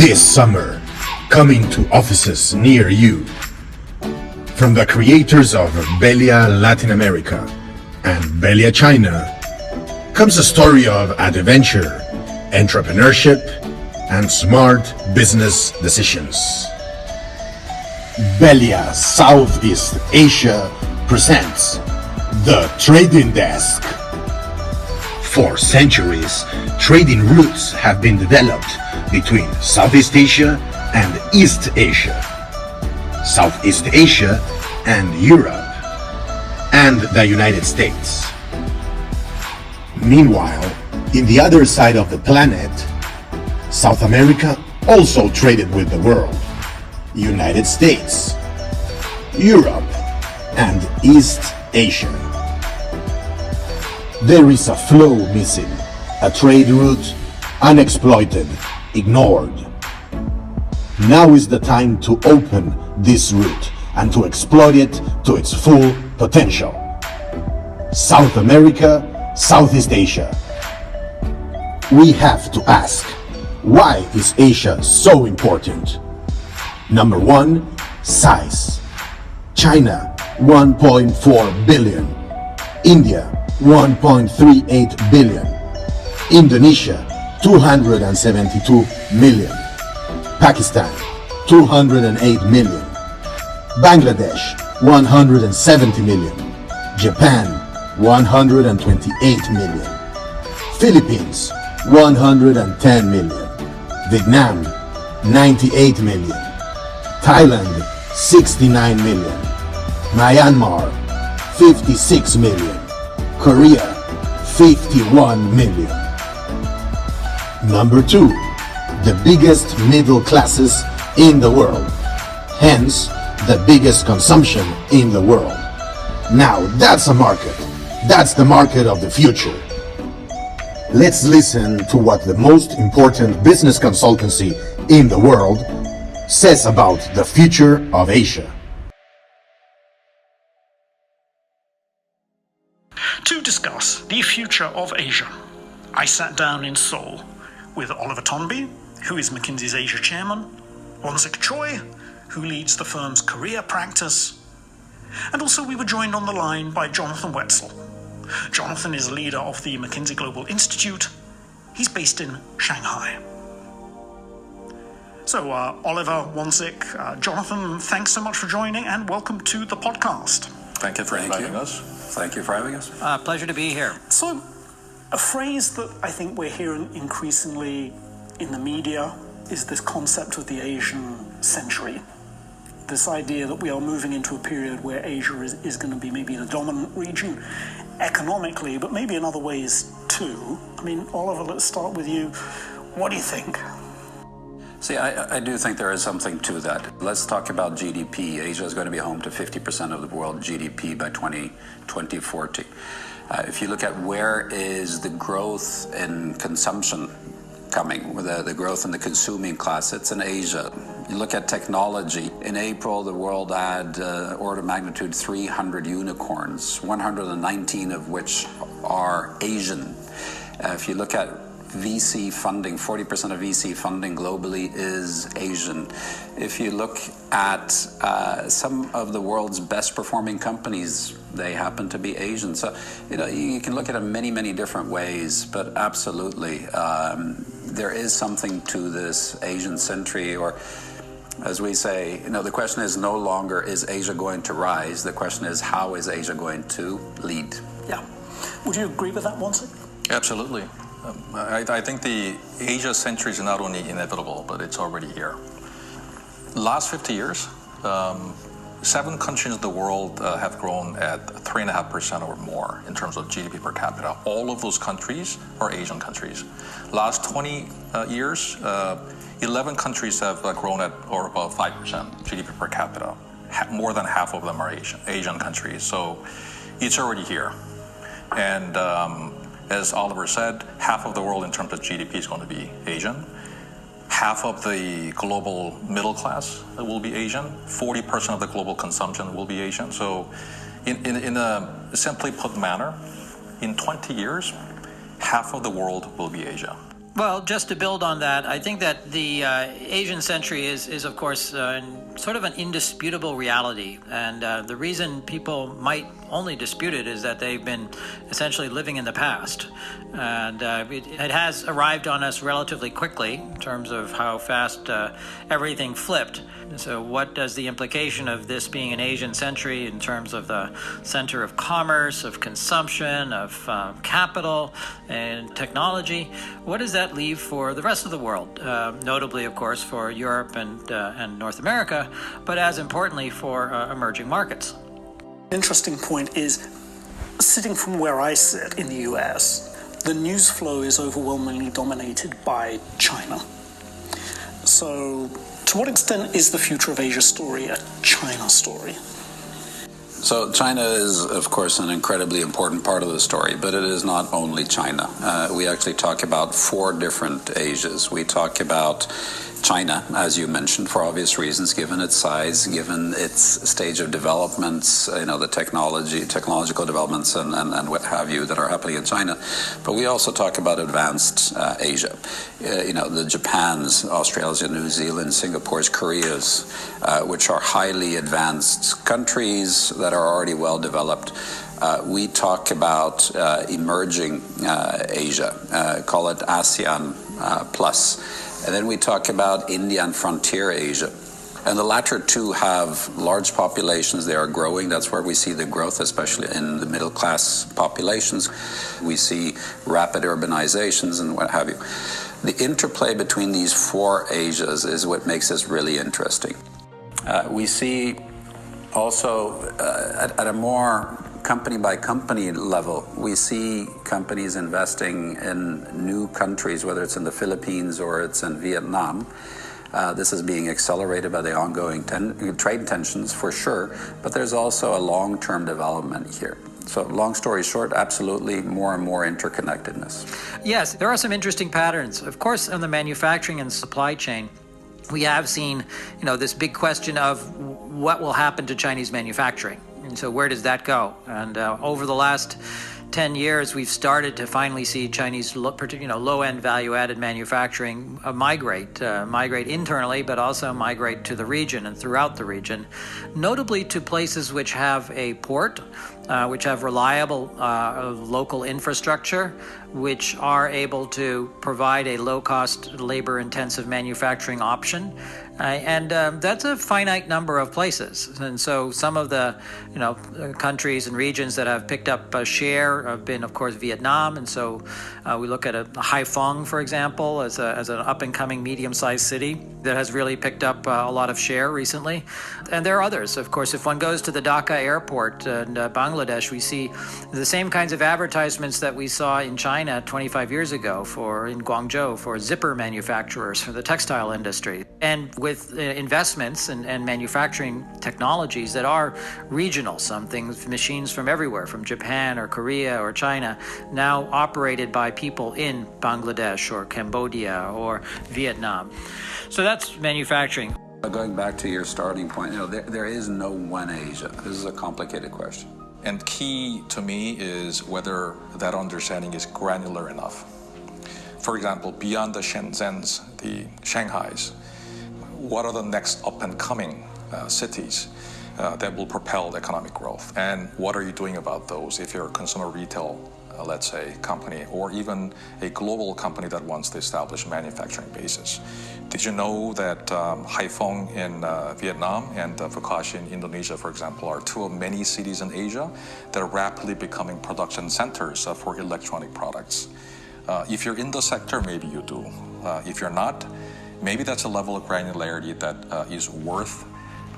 This summer, coming to offices near you. From the creators of Belia Latin America and Belia China, comes a story of adventure, entrepreneurship, and smart business decisions. Belia Southeast Asia presents the Trading Desk. For centuries, trading routes have been developed between Southeast Asia and East Asia, Southeast Asia and Europe, and the United States. Meanwhile, in the other side of the planet, South America also traded with the world, United States, Europe, and East Asia. There is a flow missing, a trade route unexploited, ignored. Now is the time to open this route and to exploit it to its full potential. South America, Southeast Asia. We have to ask, why is Asia so important? Number one, size. China, 1.4 billion. India, 1.38 billion. Indonesia, 272 million. Pakistan, 208 million. Bangladesh, 170 million. Japan, 128 million. Philippines, 110 million. Vietnam, 98 million. Thailand, 69 million. Myanmar, 56 million. Korea, 51 million. Number two, the biggest middle classes in the world, hence the biggest consumption in the world. Now that's a market. That's the market of the future. Let's listen to what the most important business consultancy in the world says about the future of Asia. To discuss the future of Asia, I sat down in Seoul with Oliver Tonby, who is McKinsey's Asia chairman, Wonsik Choi, who leads the firm's Korea practice, and also we were joined on the line by Jonathan Wetzel. Jonathan is leader of the McKinsey Global Institute. He's based in Shanghai. So Oliver, Wonsik, Jonathan, thanks so much for joining and welcome to the podcast. Thank you for inviting us. Thank you for having us. Pleasure to be here. So, a phrase that I think we're hearing increasingly in the media is this concept of the Asian century. This idea that we are moving into a period where Asia is going to be maybe the dominant region economically, but maybe in other ways too. I mean, Oliver, let's start with you. What do you think? See, I do think there is something to that. Let's talk about GDP. Asia is going to be home to 50% of the world GDP by 2040. If you look at where is the growth in consumption coming, the growth in the consuming class, it's in Asia. You look at technology. In April, the world had order of magnitude 300 unicorns, 119 of which are Asian. If you look at VC funding, 40% of VC funding globally is Asian. If you look at some of the world's best performing companies, they happen to be Asian. So, you can look at it many, many different ways, but absolutely, there is something to this Asian century, or as we say, the question is no longer is Asia going to rise, the question is how is Asia going to lead? Yeah. Would you agree with that, Wonsik? Absolutely. I think the Asia century is not only inevitable, but it's already here. Last 50 years, 7 countries in the world have grown at 3.5% or more in terms of GDP per capita. All of those countries are Asian countries. Last 20 years, 11 countries have grown at or above 5% GDP per capita. More than half of them are Asian countries. So it's already here. And as Oliver said, half of the world in terms of GDP is going to be Asian. Half of the global middle class will be Asian. 40% of the global consumption will be Asian. So in a simply put manner, in 20 years, half of the world will be Asia. Well, just to build on that, I think that the Asian century is of course, sort of an indisputable reality. And the reason people might only dispute it is that they've been essentially living in the past. And it has arrived on us relatively quickly in terms of how fast everything flipped. So what does the implication of this being an Asian century in terms of the center of commerce, of consumption, of capital and technology, what does that leave for the rest of the world? Notably, of course, for Europe and North America, but as importantly for emerging markets. Interesting point is, sitting from where I sit in the US, the news flow is overwhelmingly dominated by China. So, to what extent is the future of Asia story a China story? So China is, of course, an incredibly important part of the story, but it is not only China. We actually talk about 4 different Asias. We talk about China, as you mentioned, for obvious reasons, given its size, given its stage of developments, the technological developments and what have you that are happening in China. But we also talk about advanced Asia. The Japans, Australia, New Zealand, Singapore's, Korea's, which are highly advanced countries that are already well developed. We talk about emerging Asia, call it ASEAN plus. And then we talk about India and frontier Asia. And the latter two have large populations. They are growing. That's where we see the growth, especially in the middle class populations. We see rapid urbanizations and what have you. The interplay between these 4 Asias is what makes this really interesting. We see also at a more company-by-company level, we see companies investing in new countries, whether it's in the Philippines or it's in Vietnam. This is being accelerated by the ongoing trade tensions, for sure, but there's also a long-term development here. So long story short, absolutely more and more interconnectedness. Yes, there are some interesting patterns. Of course, on the manufacturing and supply chain, we have seen, this big question of what will happen to Chinese manufacturing. And so where does that go? And over the last 10 years, we've started to finally see Chinese low-end value-added manufacturing migrate internally, but also migrate to the region and throughout the region, notably to places which have a port, which have reliable local infrastructure, which are able to provide a low-cost, labor-intensive manufacturing option. And that's a finite number of places. And so some of the countries and regions that have picked up a share have been, of course, Vietnam. And so we look at Haiphong, for example, as an up-and-coming medium-sized city that has really picked up a lot of share recently. And there are others. Of course, if one goes to the Dhaka airport in Bangladesh, we see the same kinds of advertisements that we saw in China 25 years ago in Guangzhou for zipper manufacturers for the textile industry. And with investments and manufacturing technologies that are regional, some things, machines from everywhere, from Japan or Korea or China, now operated by people in Bangladesh or Cambodia or Vietnam. So that's manufacturing. Going back to your starting point, there is no one Asia. This is a complicated question. And key to me is whether that understanding is granular enough. For example, beyond the Shenzhens, the Shanghais, what are the next up-and-coming cities that will propel economic growth? And what are you doing about those if you're a consumer retail, let's say, company, or even a global company that wants to establish a manufacturing basis? Did you know that Haiphong in Vietnam and Phu Quoc in Indonesia, for example, are 2 of many cities in Asia that are rapidly becoming production centers for electronic products? If you're in the sector, maybe you do. If you're not, maybe that's a level of granularity that is worth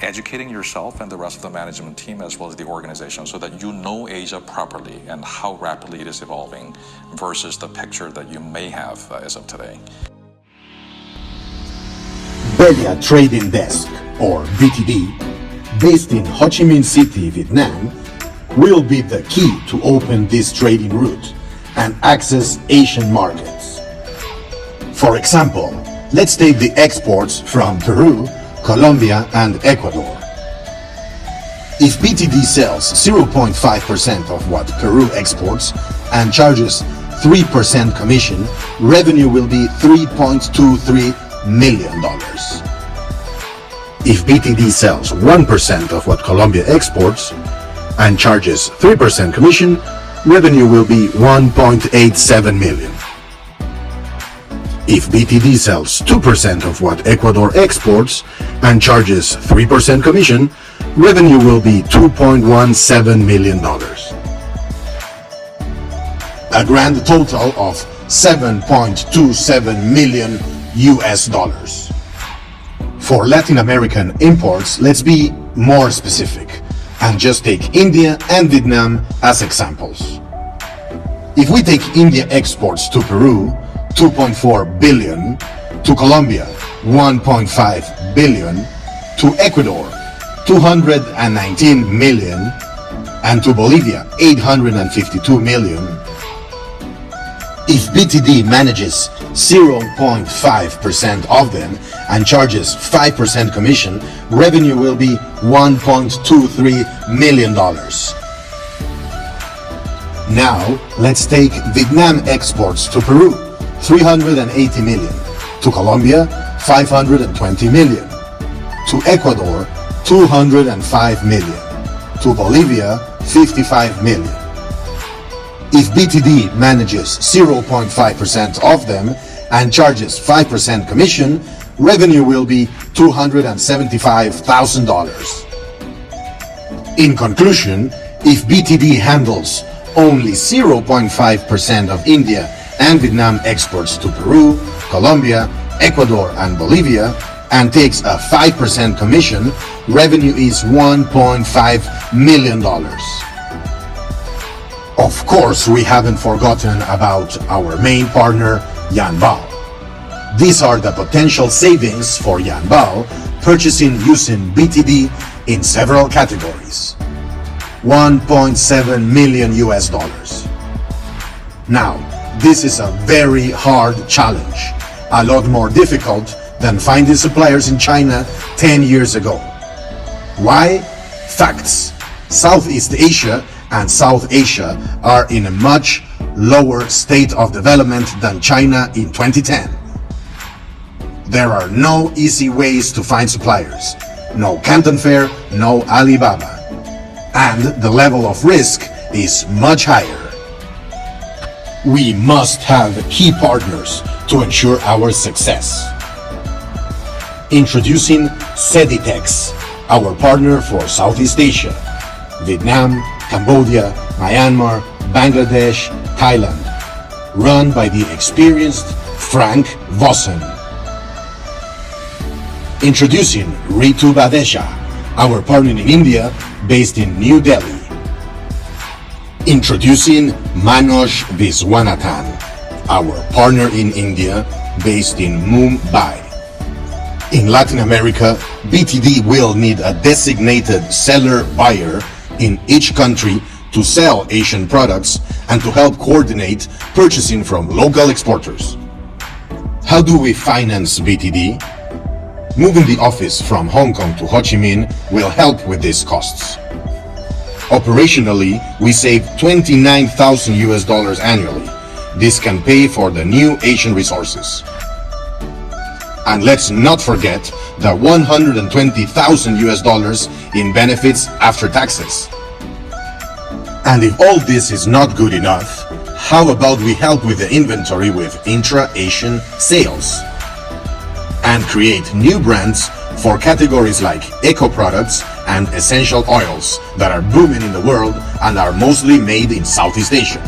educating yourself and the rest of the management team as well as the organization so that you know Asia properly and how rapidly it is evolving versus the picture that you may have as of today. Belia Trading Desk, or BTD, based in Ho Chi Minh City, Vietnam, will be the key to open this trading route and access Asian markets. For example, let's take the exports from Peru, Colombia, and Ecuador. If BTD sells 0.5% of what Peru exports and charges 3% commission, revenue will be $3.23 million. If BTD sells 1% of what Colombia exports and charges 3% commission, revenue will be $1.87 million. If BTD sells 2% of what Ecuador exports and charges 3% commission, revenue will be $2.17 million. A grand total of $7.27 million US dollars. For Latin American imports, let's be more specific and just take India and Vietnam as examples. If we take India exports to Peru, 2.4 billion, to Colombia, 1.5 billion, to Ecuador, 219 million, and to Bolivia, 852 million. If BTD manages 0.5% of them and charges 5% commission, revenue will be $1.23 million. Now, let's take Vietnam exports to Peru, 380 million, to Colombia, 520 million, to Ecuador, 205 million, to Bolivia, 55 million. If BTD manages 0.5% of them and charges 5% commission, revenue will be $275,000. In conclusion, if BTD handles only 0.5% of India and Vietnam exports to Peru, Colombia, Ecuador, and Bolivia, and takes a 5% commission, revenue is $1.5 million. Of course, we haven't forgotten about our main partner, Yanbao. These are the potential savings for Yanbao purchasing using BTD in several categories. 1.7 million US dollars. Now, this is a very hard challenge, a lot more difficult than finding suppliers in China 10 years ago. Why? Facts. Southeast Asia and South Asia are in a much lower state of development than China in 2010. There are no easy ways to find suppliers. No Canton Fair, no Alibaba. And the level of risk is much higher. We must have key partners to ensure our success. Introducing Seditex, our partner for Southeast Asia, Vietnam, Cambodia, Myanmar, Bangladesh, Thailand, run by the experienced Frank Vossen. Introducing Ritu Badesha, our partner in India, based in New Delhi. Introducing Manoj Viswanathan, our partner in India, based in Mumbai. In Latin America, BTD will need a designated seller-buyer in each country to sell Asian products and to help coordinate purchasing from local exporters. How do we finance BTD? Moving the office from Hong Kong to Ho Chi Minh will help with these costs. Operationally, we save 29,000 US dollars annually. This can pay for the new Asian resources. And let's not forget the 120,000 US dollars in benefits after taxes. And if all this is not good enough, how about we help with the inventory with intra-Asian sales? And create new brands for categories like eco products and essential oils that are booming in the world and are mostly made in Southeast Asia.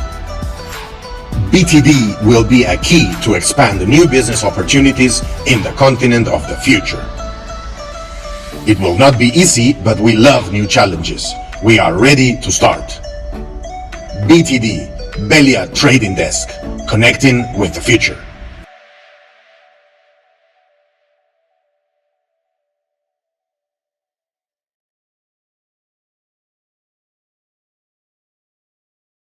BTD will be a key to expand new business opportunities in the continent of the future. It will not be easy, but we love new challenges. We are ready to start. BTD, Belia Trading Desk, connecting with the future.